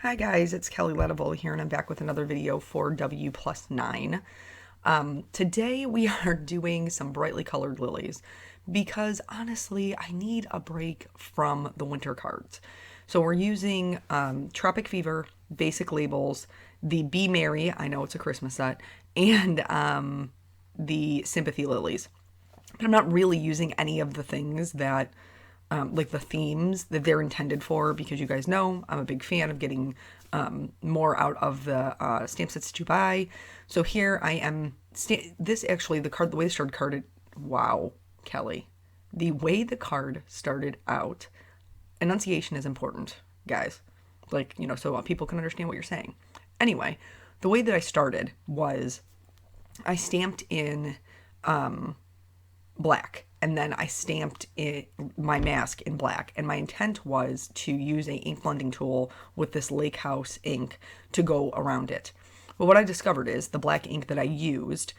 Hi guys, it's Kelly Ledival here and I'm back with another video for W+9. Today we are doing some brightly colored lilies because honestly I need a break from the winter cards. So we're using Tropic Fever, Basic Labels, the Be Merry, I know it's a Christmas set, and the Sympathy Lilies. But I'm not really using any of the things that like the themes that they're intended for, because you guys know I'm a big fan of getting more out of the stamp sets that you buy. So here I am. This actually, the way the card carded. Wow, Kelly, the way the card started out. Enunciation is important, guys. Like, so people can understand what you're saying. Anyway, the way that I started was I stamped in black. And then I stamped my mask in black. And my intent was to use a ink blending tool with this Lake House ink to go around it. But what I discovered is the black ink that I used,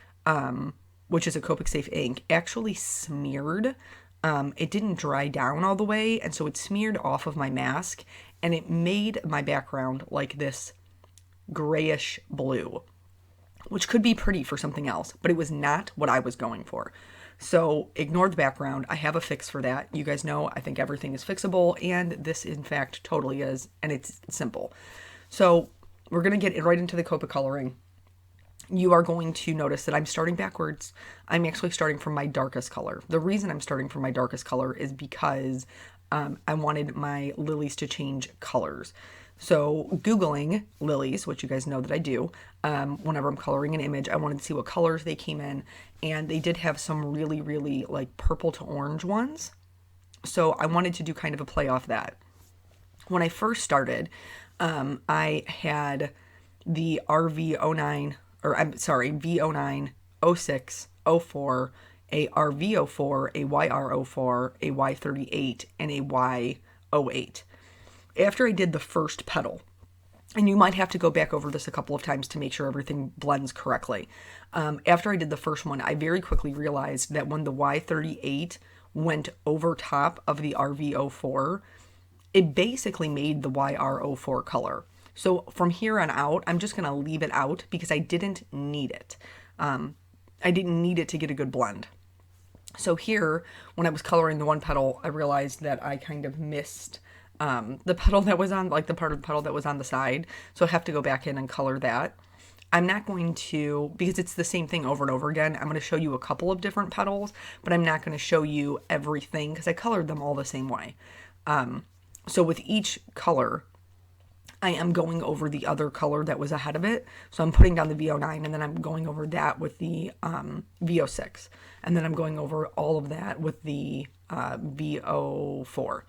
which is a Copic safe ink, actually smeared. It didn't dry down all the way, and so it smeared off of my mask, and it made my background like this grayish blue, which could be pretty for something else, but it was not what I was going for. So ignore the background. I have a fix for that. You guys know I think everything is fixable, and this in fact totally is, and it's simple. So we're going to get right into the Copic coloring. You are going to notice that I'm starting backwards. I'm actually starting from my darkest color. The reason I'm starting from my darkest color is because I wanted my lilies to change colors. So Googling lilies, which you guys know that I do, whenever I'm coloring an image, I wanted to see what colors they came in. And they did have some really, really like purple to orange ones. So I wanted to do kind of a play off that. When I first started, I had the RV09, or I'm sorry, V09, 06, 04, a RV04, a YR04, a Y38, and a Y08. After I did the first petal, and you might have to go back over this a couple of times to make sure everything blends correctly. After I did the first one, I very quickly realized that when the Y38 went over top of the RV04, it basically made the YR04 color. So from here on out, I'm just going to leave it out because I didn't need it. I didn't need it to get a good blend. So here, when I was coloring the one petal, I realized that I kind of missed the petal that was on, like the part of the petal that was on the side. So I have to go back in and color that. I'm not going to, because it's the same thing over and over again, I'm going to show you a couple of different petals, but I'm not going to show you everything because I colored them all the same way. So with each color, I am going over the other color that was ahead of it. So I'm putting down the V09 and then I'm going over that with the V06. And then I'm going over all of that with the V04.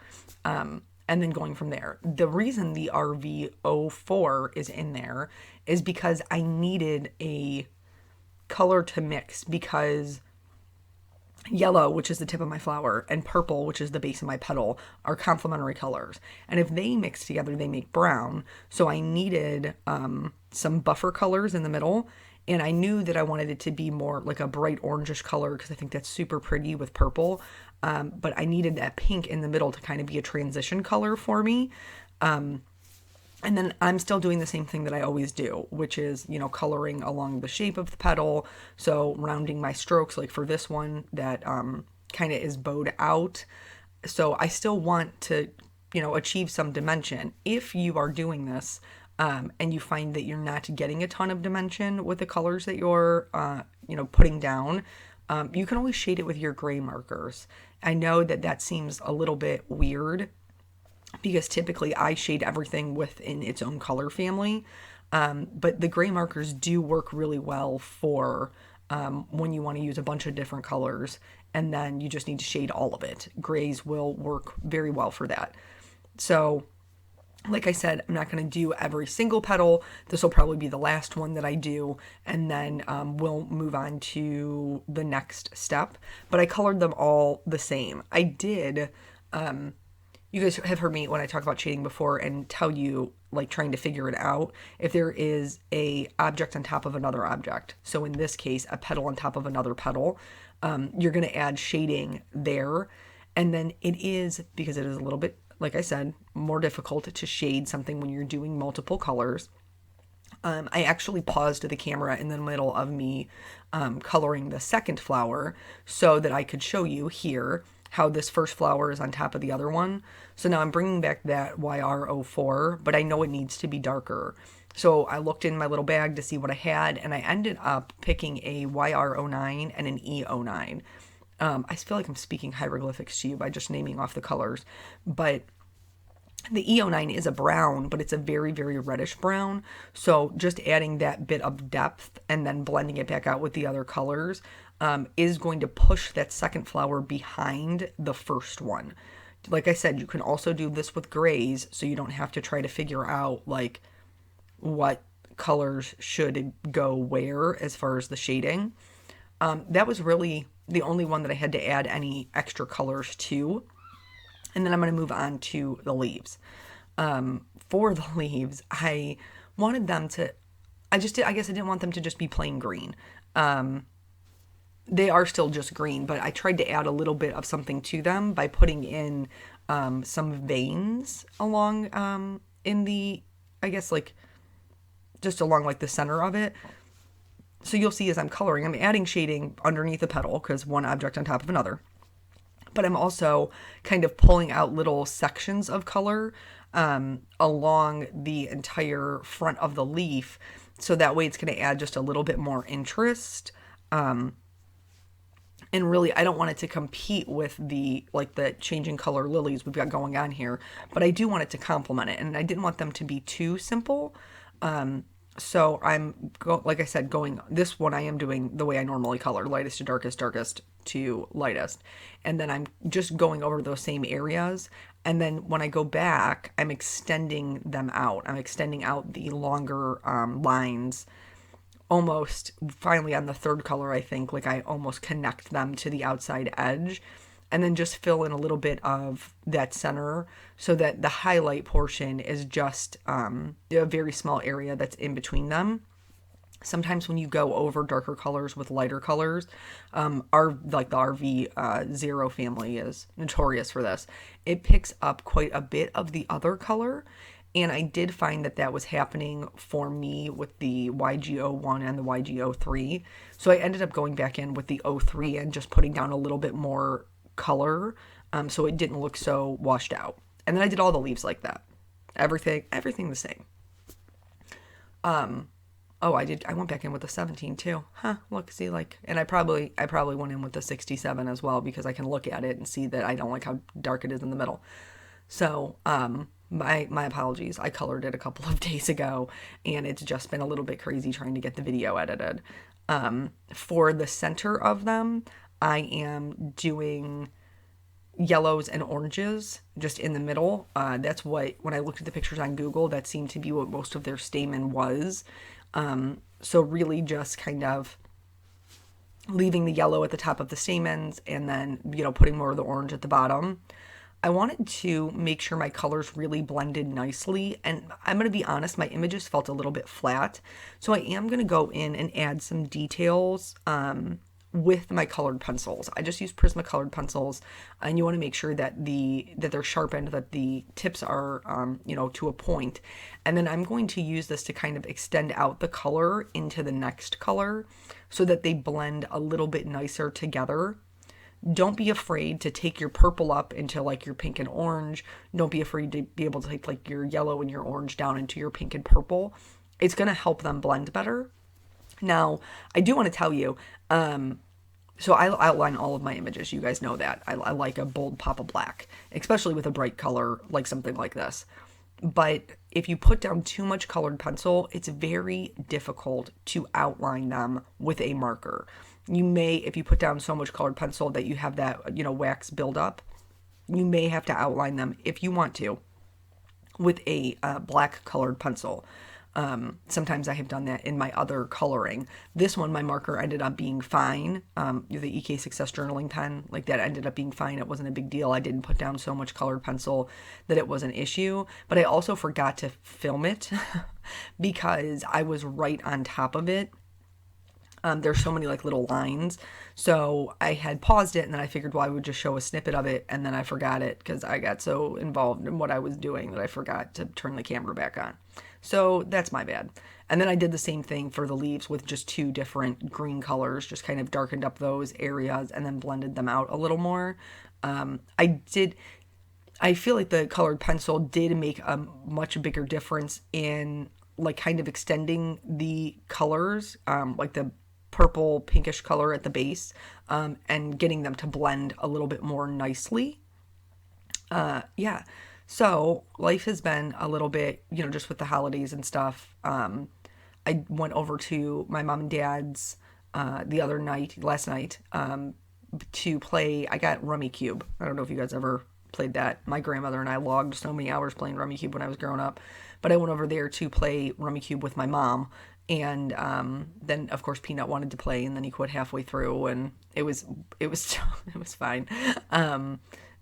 And then going from there. The reason the RV04 is in there is because I needed a color to mix, because yellow, which is the tip of my flower, and purple, which is the base of my petal, are complementary colors. And if they mix together, they make brown. So I needed some buffer colors in the middle. And I knew that I wanted it to be more like a bright orangish color because I think that's super pretty with purple. But I needed that pink in the middle to kind of be a transition color for me. And then I'm still doing the same thing that I always do, which is, coloring along the shape of the petal. So rounding my strokes, like for this one that kind of is bowed out. So I still want to, achieve some dimension. If you are doing this, and you find that you're not getting a ton of dimension with the colors that you're, putting down, you can always shade it with your gray markers. I know that seems a little bit weird because typically I shade everything within its own color family, but the gray markers do work really well for when you want to use a bunch of different colors and then you just need to shade all of it. Grays will work very well for that. So like I said, I'm not going to do every single petal. This will probably be the last one that I do, and then we'll move on to the next step. But I colored them all the same. I did, you guys have heard me when I talk about shading before and tell you, like, trying to figure it out, if there is a object on top of another object. So in this case, a petal on top of another petal, you're going to add shading there. And then it is, because it is a little bit like I said, more difficult to shade something when you're doing multiple colors. I actually paused the camera in the middle of me coloring the second flower so that I could show you here how this first flower is on top of the other one. So now I'm bringing back that YR04, but I know it needs to be darker. So I looked in my little bag to see what I had, and I ended up picking a YR09 and an E09. I feel like I'm speaking hieroglyphics to you by just naming off the colors, but the E09 is a brown, but it's a very, very reddish brown. So just adding that bit of depth and then blending it back out with the other colors is going to push that second flower behind the first one. Like I said, you can also do this with grays, so you don't have to try to figure out like what colors should go where as far as the shading. That was really the only one that I had to add any extra colors to. And then I'm going to move on to the leaves. For the leaves, I wanted them to, I guess I didn't want them to just be plain green. They are still just green, but I tried to add a little bit of something to them by putting in some veins along in the, I guess like, just along like the center of it. So you'll see as I'm coloring, I'm adding shading underneath the petal because one object on top of another. But I'm also kind of pulling out little sections of color along the entire front of the leaf. So that way it's going to add just a little bit more interest. And really, I don't want it to compete with the changing color lilies we've got going on here. But I do want it to complement it. And I didn't want them to be too simple. So I'm, like I said, this one I am doing the way I normally color, lightest to darkest, darkest to lightest. And then I'm just going over those same areas. And then when I go back, I'm extending them out. I'm extending out the longer lines almost finally on the third color, I think, like I almost connect them to the outside edge. And then just fill in a little bit of that center so that the highlight portion is just a very small area that's in between them. Sometimes when you go over darker colors with lighter colors, the RV Zero family is notorious for this. It picks up quite a bit of the other color. And I did find that was happening for me with the YG01 and the YG03. So I ended up going back in with the 03 and just putting down a little bit more color so it didn't look so washed out. And then I did all the leaves like that. Everything the same. I went back in with the 17 too. Look, see, and I probably went in with the 67 as well because I can look at it and see that I don't like how dark it is in the middle. So, my apologies. I colored it a couple of days ago and it's just been a little bit crazy trying to get the video edited. For the center of them, I am doing yellows and oranges just in the middle. That's what, when I looked at the pictures on Google, that seemed to be what most of their stamen was. So really just kind of leaving the yellow at the top of the stamens and then, putting more of the orange at the bottom. I wanted to make sure my colors really blended nicely, and I'm going to be honest, my images felt a little bit flat, so I am going to go in and add some details with my colored pencils. I just use Prismacolor pencils, and you want to make sure that they're sharpened, that the tips are to a point, and then I'm going to use this to kind of extend out the color into the next color so that they blend a little bit nicer together. Don't be afraid to take your purple up into your pink and orange. Don't be afraid to be able to take your yellow and your orange down into your pink and purple. It's going to help them blend better. Now, I do want to tell you, so I outline all of my images. You guys know that. I like a bold pop of black, especially with a bright color like something like this. But if you put down too much colored pencil, it's very difficult to outline them with a marker. You may, if you put down so much colored pencil that you have that, wax build up, you may have to outline them if you want to with a black colored pencil. Sometimes I have done that in my other coloring. This one, my marker ended up being fine. The EK Success Journaling pen, that ended up being fine. It wasn't a big deal. I didn't put down so much colored pencil that it was an issue, but I also forgot to film it because I was right on top of it. There's so many like little lines. So I had paused it and then I figured, well, I would just show a snippet of it, and then I forgot it because I got so involved in what I was doing that I forgot to turn the camera back on. So that's my bad. And then I did the same thing for the leaves with just two different green colors, just kind of darkened up those areas and then blended them out a little more. I feel like the colored pencil did make a much bigger difference in like kind of extending the colors, like the purple pinkish color at the base, and getting them to blend a little bit more nicely. Yeah. So life has been a little bit, just with the holidays and stuff. I went over to my mom and dad's last night, to play. I got Rummy Cube. I don't know if you guys ever played that. My grandmother and I logged so many hours playing Rummy Cube when I was growing up. But I went over there to play Rummy Cube with my mom. And then, of course, Peanut wanted to play, and then he quit halfway through, and it was it was fine.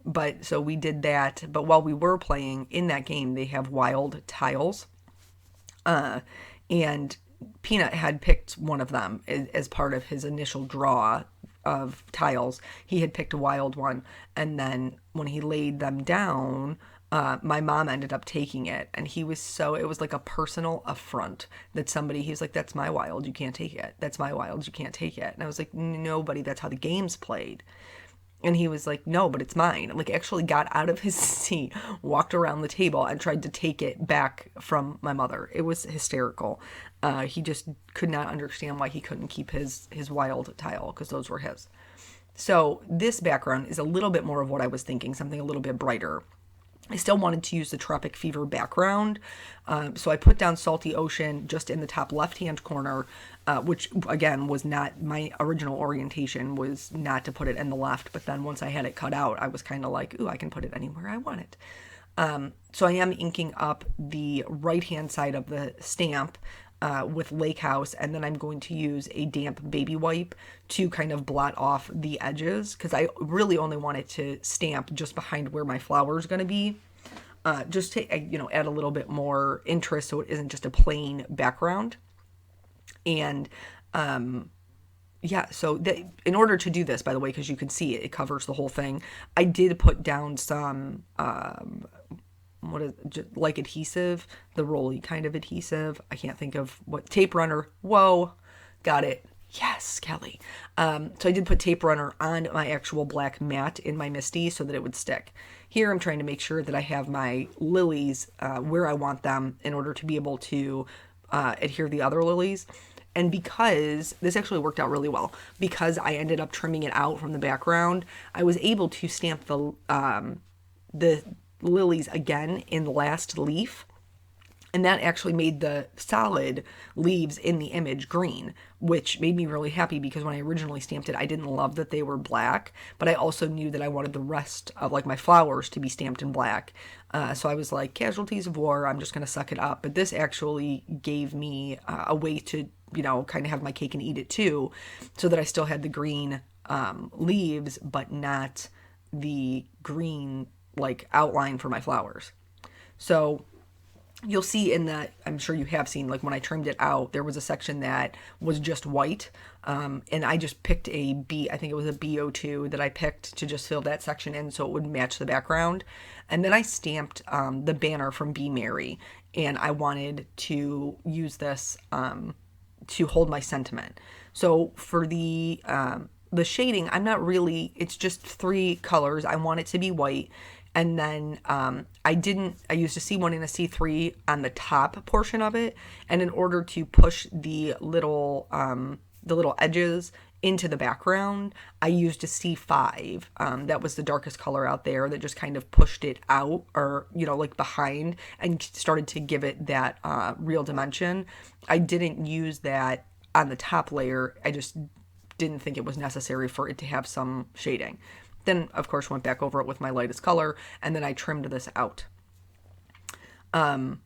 But so we did that. But while we were playing in that game, they have wild tiles. And Peanut had picked one of them as part of his initial draw of tiles. He had picked a wild one, and then when he laid them down, my mom ended up taking it, and it was like a personal affront that he was like, that's my wild, you can't take it. That's my wild, you can't take it. And I was like, no, buddy, that's how the game's played. And he was like, no, but it's mine. Like, actually got out of his seat, walked around the table, and tried to take it back from my mother. It was hysterical. He just could not understand why he couldn't keep his wild tile, because those were his. So this background is a little bit more of what I was thinking, something a little bit brighter. I still wanted to use the Tropic Fever background, so I put down Salty Ocean just in the top left-hand corner, which, again, was not my original orientation, was not to put it in the left, but then once I had it cut out, I was kind of like, ooh, I can put it anywhere I want it. So I am inking up the right-hand side of the stamp with Lake House, and then I'm going to use a damp baby wipe to kind of blot off the edges, because I really only wanted to stamp just behind where my flower is going to be, just to add a little bit more interest so it isn't just a plain background. And so in order to do this, by the way, because you can see it covers the whole thing, I did put down some like adhesive, the rolly kind of adhesive. I can't think of what. Tape runner. Whoa, got it. Yes, Kelly. So I did put tape runner on my actual black mat in my MISTI so that it would stick. Here I'm trying to make sure that I have my lilies where I want them in order to be able to adhere the other lilies. And because this actually worked out really well, because I ended up trimming it out from the background, I was able to stamp the lilies again in the last leaf, and that actually made the solid leaves in the image green, which made me really happy, because when I originally stamped it, I didn't love that they were black, but I also knew that I wanted the rest of like my flowers to be stamped in black. So I was like, casualties of war, I'm just going to suck it up. But this actually gave me a way to, kind of have my cake and eat it too, so that I still had the green leaves, but not the green like outline for my flowers. So you'll see I'm sure you have seen, like when I trimmed it out, there was a section that was just white. And I just picked I think it was a B02 that I picked to just fill that section in so it would match the background. And then I stamped the banner from Be Merry, and I wanted to use this to hold my sentiment. So for the shading, it's just 3 colors. I want it to be white. And then I used a C1 and a C3 on the top portion of it. And in order to push the little edges into the background, I used a C5. That was the darkest color out there that just kind of pushed it out, or, like behind, and started to give it that real dimension. I didn't use that on the top layer. I just didn't think it was necessary for it to have some shading. Then, of course, went back over it with my lightest color, and then I trimmed this out. Oh,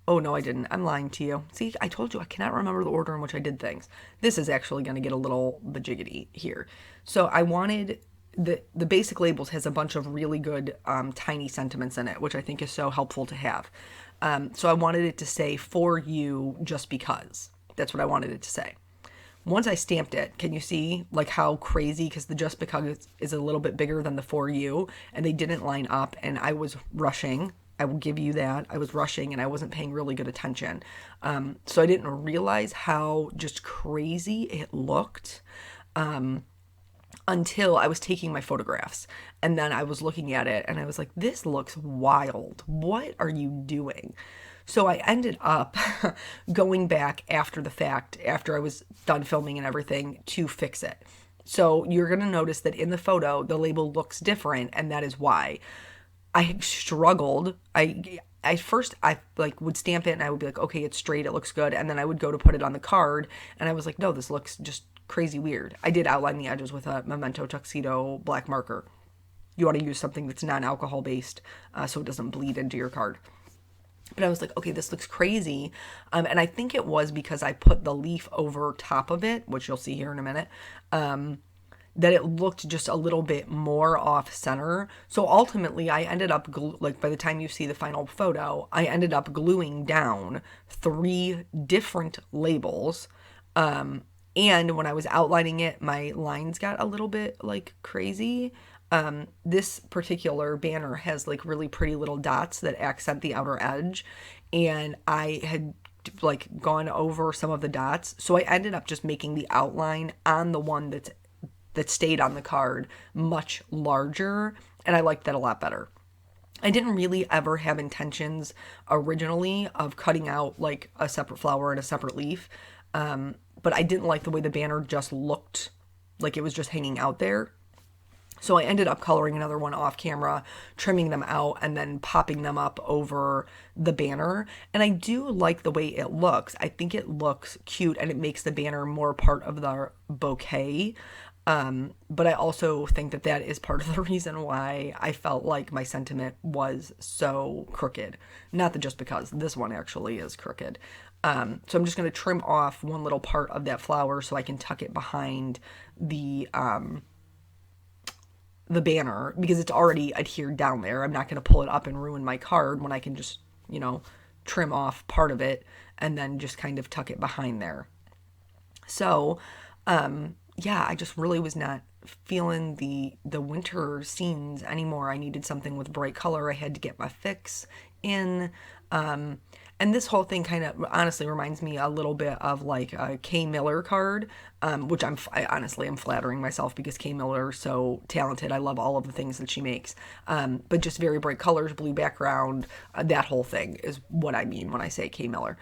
no, I didn't. I'm lying to you. See, I told you I cannot remember the order in which I did things. This is actually going to get a little bajiggity here. So I wanted, the basic labels has a bunch of really good tiny sentiments in it, which I think is so helpful to have. So I wanted it to say, for you, just because. That's what I wanted it to say. Once I stamped it, can you see like how crazy, because the Just Because is a little bit bigger than the For You, and they didn't line up, and I was rushing. I will give you that. I was rushing and I wasn't paying really good attention. So I didn't realize how just crazy it looked until I was taking my photographs. And then I was looking at it and I was like, this looks wild. What are you doing? So I ended up going back after the fact, after I was done filming and everything, to fix it. So you're going to notice that in the photo, the label looks different, and that is why. I struggled. First I like would stamp it and I would be like, okay, it's straight, it looks good. And then I would go to put it on the card and I was like, no, this looks just crazy weird. I did outline the edges with a Memento Tuxedo black marker. You want to use something that's non-alcohol based so it doesn't bleed into your card. But I was like, okay, this looks crazy. And I think it was because I put the leaf over top of it, which you'll see here in a minute, that it looked just a little bit more off center. So ultimately I ended up, like by the time you see the final photo, I ended up gluing down 3 different labels. And when I was outlining it, my lines got a little bit like crazy. This particular banner has like really pretty little dots that accent the outer edge, and I had like gone over some of the dots, so I ended up just making the outline on the one that stayed on the card much larger, and I liked that a lot better. I didn't really ever have intentions originally of cutting out like a separate flower and a separate leaf, but I didn't like the way the banner just looked like it was just hanging out there. So I ended up coloring another one off camera, trimming them out, and then popping them up over the banner. And I do like the way it looks. I think it looks cute and it makes the banner more part of the bouquet. But I also think that that is part of the reason why I felt like my sentiment was so crooked. Not that Just Because, this one actually is crooked. So I'm just going to trim off one little part of that flower so I can tuck it behind the banner, because it's already adhered down there. I'm not going to pull it up and ruin my card when I can just, trim off part of it and then just kind of tuck it behind there. So, yeah, I just really was not feeling the winter scenes anymore. I needed something with bright color. I had to get my fix in. And this whole thing kind of honestly reminds me a little bit of like a Kay Miller card, which I honestly am flattering myself because Kay Miller is so talented. I love all of the things that she makes. But just very bright colors, blue background, that whole thing is what I mean when I say Kay Miller.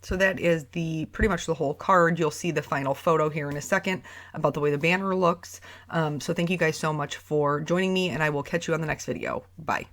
So that is pretty much the whole card. You'll see the final photo here in a second about the way the banner looks. So thank you guys so much for joining me, and I will catch you on the next video. Bye.